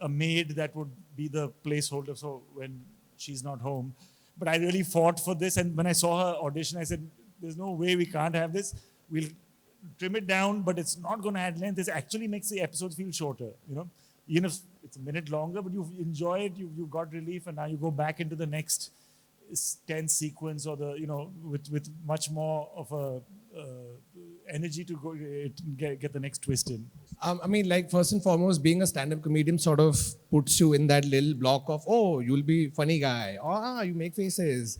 a maid that would be the placeholder so when she's not home. But I really fought for this, and when I saw her audition, I said, there's no way we can't have this. We'll trim it down, but it's not going to add length. This actually makes the episodes feel shorter, you know. Even if it's a minute longer, but you enjoy it, you've got relief, and now you go back into the next tense sequence or the, you know, with much more of a energy to go get the next twist in. I mean, like, first and foremost, being a stand-up comedian sort of puts you in that little block of, oh, you'll be funny guy, or you make faces.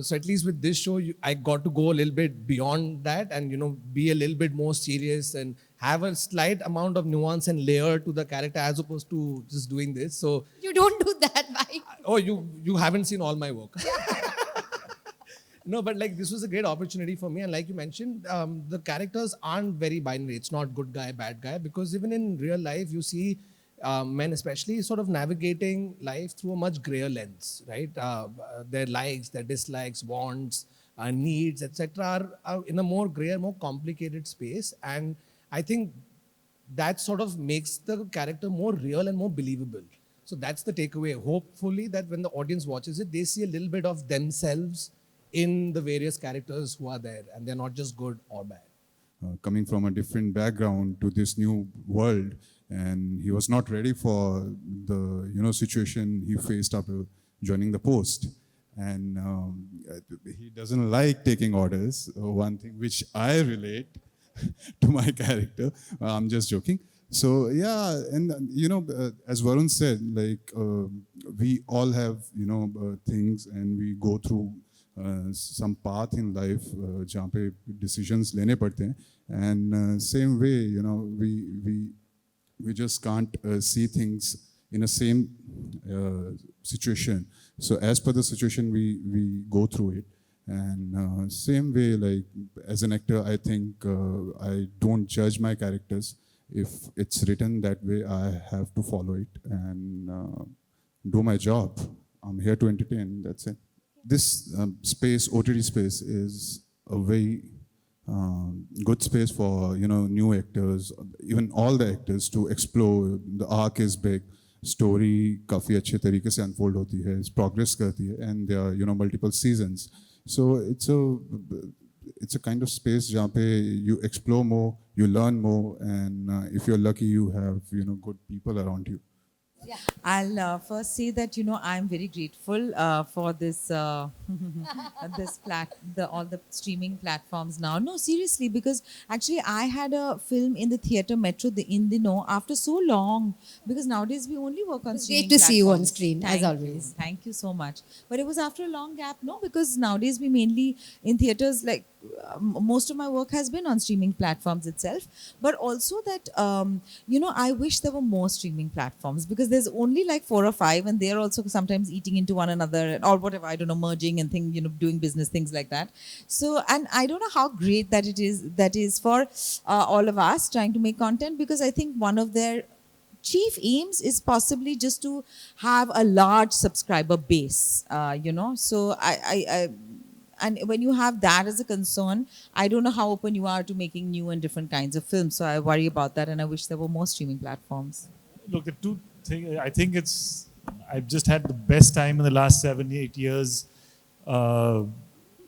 So at least with this show, I got to go a little bit beyond that and, you know, be a little bit more serious and have a slight amount of nuance and layer to the character as opposed to just doing this. So You don't do that, Mike. oh, you haven't seen all my work. No, but like this was a great opportunity for me. And like you mentioned, the characters aren't very binary. It's not good guy, bad guy. Because even in real life, you see men especially sort of navigating life through a much grayer lens, right? Their likes, their dislikes, wants, needs, etc. are in a more grayer, more complicated space. And I think that sort of makes the character more real and more believable. So that's the takeaway. Hopefully that when the audience watches it, they see a little bit of themselves in the various characters who are there, and they're not just good or bad. Coming from a different background to this new world, and he was not ready for the situation he faced after joining the post, and he doesn't like taking orders. One thing which I relate to my character. I'm just joking. So yeah, and as Varun said, like we all have things, and we go through some path in life जहाँ पे decisions लेने पड़ते हैं, and same way we just can't see things in a same situation. So as per the situation we go through it, and same way, like as an actor, I think I don't judge my characters. If it's written that way, I have to follow it and do my job. I'm here to entertain, that's it. This space, OTT space, is a very good space for new actors, even all the actors, to explore. The arc is big, story काफी अच्छे तरीके से unfold होती है, progress करती है, and there are multiple seasons. So it's a kind of space जहाँ पे you explore more, you learn more, and if you're lucky, you have good people around you. Yeah. I'll first say that I'm very grateful for this all the streaming platforms now. No, seriously, because actually I had a film in the theatre Metro in the know after so long, because nowadays we only work on streaming Great to see you on platforms. screen, Thank as always. you. Thank you so much. But it was after a long gap, no, because nowadays we mainly in theatres, like most of my work has been on streaming platforms itself, but also that I wish there were more streaming platforms, because there's only like 4 or 5, and they're also sometimes eating into one another or whatever, I don't know, merging and doing business things like that. So, and I don't know how great that is for all of us trying to make content, because I think one of their chief aims is possibly just to have a large subscriber base, so I and when you have that as a concern, I don't know how open you are to making new and different kinds of films. So I worry about that, and I wish there were more streaming platforms. Look, the two things, I think I've just had the best time in the last 7-8 years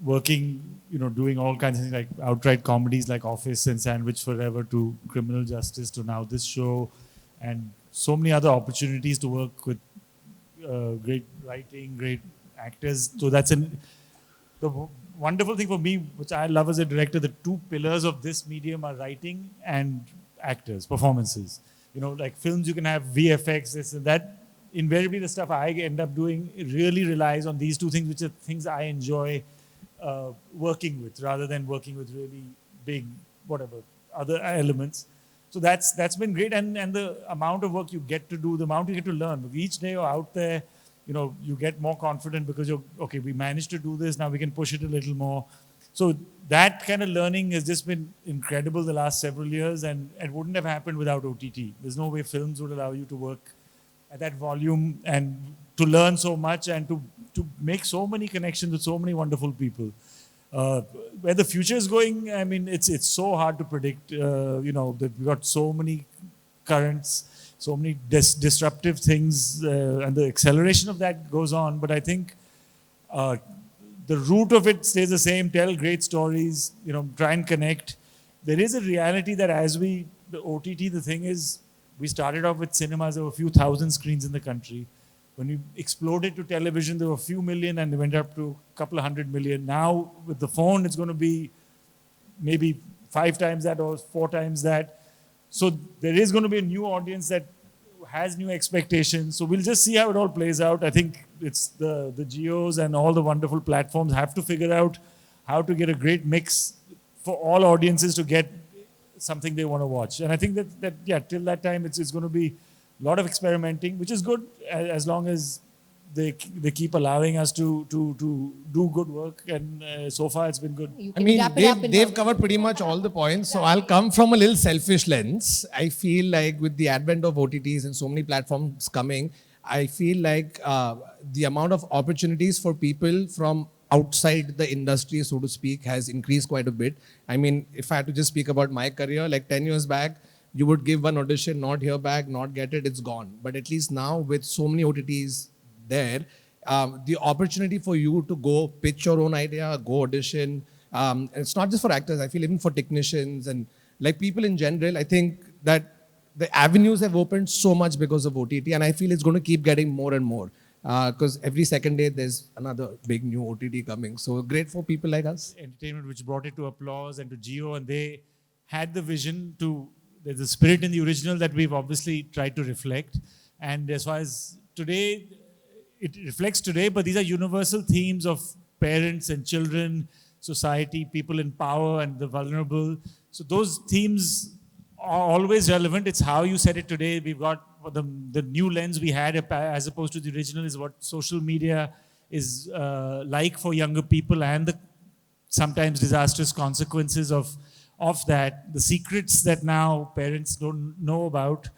working, doing all kinds of things, like outright comedies like Office and Sandwich Forever, to Criminal Justice, to now this show, and so many other opportunities to work with great writing, great actors. So the wonderful thing for me, which I love as a director, the two pillars of this medium are writing and actors, performances. Like films, you can have VFX, this and that. Invariably, the stuff I end up doing, it really relies on these two things, which are things I enjoy working with, rather than working with really big, whatever, other elements. So that's been great. And the amount of work you get to do, the amount you get to learn. Each day you're out there, you get more confident because we managed to do this, now we can push it a little more. So that kind of learning has just been incredible the last several years, and it wouldn't have happened without OTT. There's no way films would allow you to work at that volume and to learn so much and to make so many connections with so many wonderful people. Where the future is going, it's so hard to predict, that we've got so many currents, so many disruptive things, and the acceleration of that goes on. But I think the root of it stays the same. Tell great stories, try and connect. There is a reality that the OTT, the thing is, we started off with cinemas. There were a few thousand screens in the country. When we exploded to television, there were a few million, and they went up to a couple of 100 million. Now, with the phone, it's going to be maybe 5 times that or 4 times that. So there is going to be a new audience that has new expectations. So we'll just see how it all plays out. I think it's the geos and all the wonderful platforms have to figure out how to get a great mix for all audiences to get something they want to watch. And I think that till that time, it's going to be a lot of experimenting, which is good as long as they keep allowing us to do good work. And so far, it's been good. I mean, they've covered pretty much all the points. So I'll come from a little selfish lens. I feel like with the advent of OTTs and so many platforms coming, I feel like the amount of opportunities for people from outside the industry, so to speak, has increased quite a bit. I mean, if I had to just speak about my career, like 10 years back, you would give one audition, not hear back, not get it, it's gone. But at least now with so many OTTs there, the opportunity for you to go pitch your own idea, go audition, it's not just for actors, I feel even for technicians and like people in general, I think that the avenues have opened so much because of OTT, and I feel it's going to keep getting more and more. Because every second day there's another big new OTT coming. So great for people like us. Entertainment, which brought it to Applause and to Geo, and they had the vision to, there's a spirit in the original that we've obviously tried to reflect. And as far as today, it reflects today, but these are universal themes of parents and children, society, people in power and the vulnerable. So those themes are always relevant. It's how you said it today. We've got the new lens we had as opposed to the original is what social media is like for younger people, and the sometimes disastrous consequences of that, the secrets that now parents don't know about,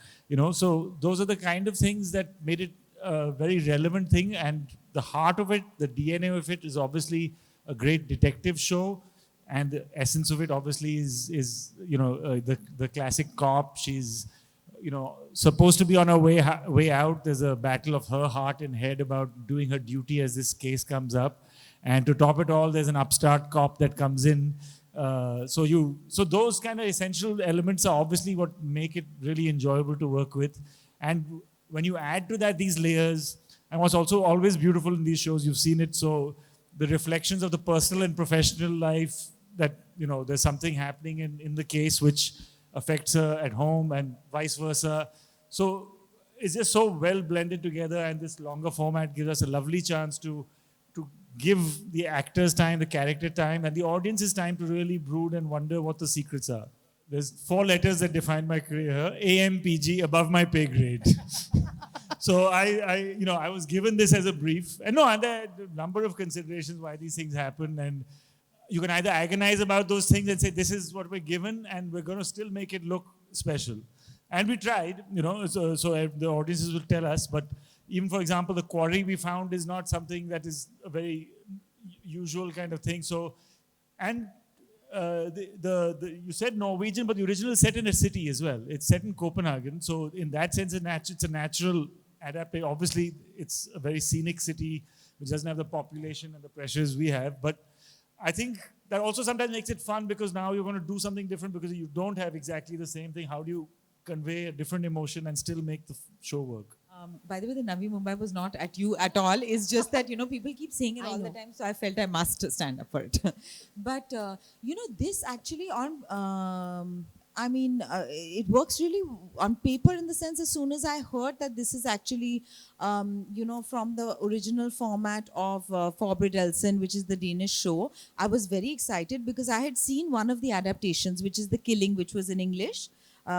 so those are the kind of things that made it a very relevant thing. And the heart of it, the DNA of it, is obviously a great detective show. And the essence of it obviously is the classic cop. She's supposed to be on her way out. There's a battle of her heart and head about doing her duty as this case comes up. And to top it all, there's an upstart cop that comes in. So those kind of essential elements are obviously what make it really enjoyable to work with. And when you add to that these layers, and what's also always beautiful in these shows, you've seen it, so the reflections of the personal and professional life, that there's something happening in the case which affects her at home and vice versa. So it's just so well blended together, and this longer format gives us a lovely chance to give the actors time, the character time, and the audience's time to really brood and wonder what the secrets are. There's 4 letters that define my career: AMPG, above my pay grade. So I was given this as a brief, and there are a number of considerations why these things happen, and you can either agonize about those things and say, this is what we're given, and we're going to still make it look special. And we tried, so the audiences will tell us. But even, for example, the quarry we found is not something that is a very usual kind of thing. So, and you said Norwegian, but the original is set in a city as well. It's set in Copenhagen. So in that sense, it's a natural adaptation. Obviously, it's a very scenic city, which doesn't have the population and the pressures we have. But I think that also sometimes makes it fun, because now you're going to do something different because you don't have exactly the same thing. How do you convey a different emotion and still make the show work? By the way, the Navi Mumbai was not at you at all. It's just that, people keep saying it all the time. So I felt I must stand up for it. But, this actually it works really on paper, in the sense, as soon as I heard that this is actually, from the original format of Forbid Elsen, which is the Danish show, I was very excited because I had seen one of the adaptations, which is The Killing, which was in English.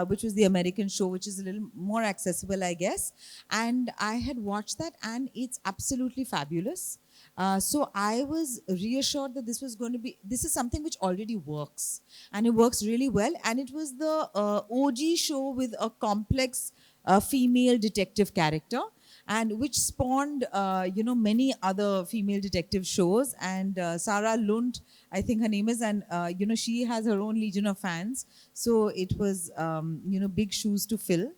Which was the American show, which is a little more accessible, I guess. And I had watched that, and it's absolutely fabulous. So I was reassured that this is something which already works. And it works really well. And it was the OG show with a complex female detective character, and which spawned, many other female detective shows. And Sarah Lund, I think her name is, and, she has her own legion of fans. So it was, big shoes to fill.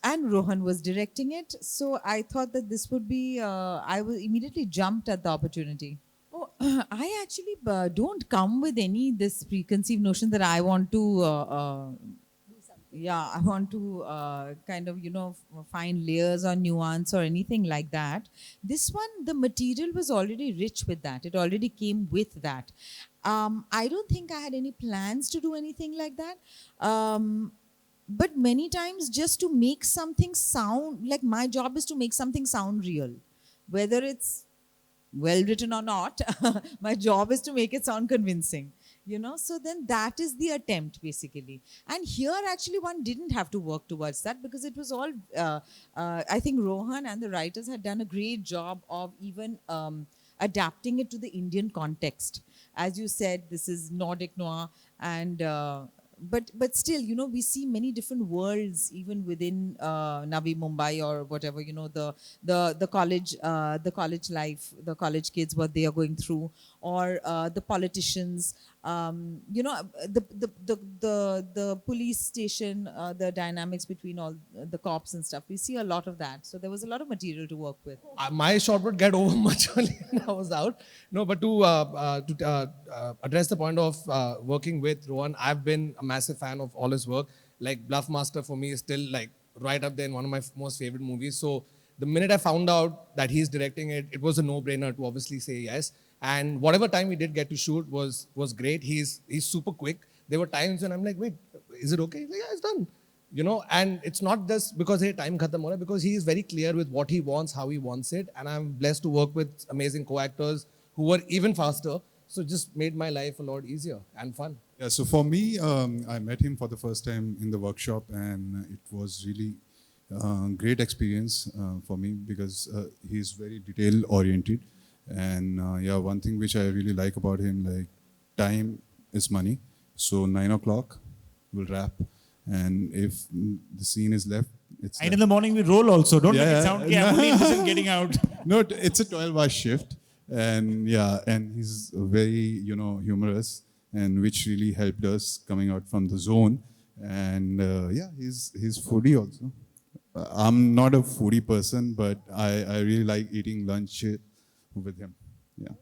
And Rohan was directing it. So I thought that this would be, I was immediately jumped at the opportunity. Oh, I actually don't come with any this preconceived notion that I want to yeah, I want to kind of, find layers or nuance or anything like that. This one, the material was already rich with that. It already came with that. I don't think I had any plans to do anything like that. But many times, just to make something sound like, my job is to make something sound real, whether it's well written or not. My job is to make it sound convincing, so then that is the attempt basically. And here actually one didn't have to work towards that, because it was all I think Rohan and the writers had done a great job of even adapting it to the Indian context. As you said, this is Nordic noir, and but still, we see many different worlds even within Navi Mumbai or whatever. The college life, the college kids, what they are going through, or the politicians. The police station, the dynamics between all the cops and stuff. We see a lot of that. So there was a lot of material to work with. My shot would get over much earlier when I was out. No, but to address the point of working with Rohan, I've been a massive fan of all his work. Like Bluff Master for me is still like right up there in one of my most favorite movies. So the minute I found out that he's directing it, it was a no-brainer to obviously say yes. And whatever time we did get to shoot was great. He's super quick. There were times when I'm like, wait, is it okay? He's like, yeah, it's done. And it's not just because hey, time khatam ho raha hai, because he is very clear with what he wants, how he wants it. And I'm blessed to work with amazing co-actors who were even faster. So just made my life a lot easier and fun. Yeah, so for me, I met him for the first time in the workshop, and it was really great experience for me, because he's very detail oriented. And yeah, one thing which I really like about him, like, time is money. So 9 o'clock, we'll wrap. And if the scene is left, it's 9 in the morning we roll also. Don't Yeah, make it yeah. sound okay, I'm only interested in getting out. No, it's a 12-hour shift. And yeah, and he's very, humorous, and which really helped us coming out from the zone. And yeah, he's foodie also. I'm not a foodie person, but I really like eating lunch with him. Yeah.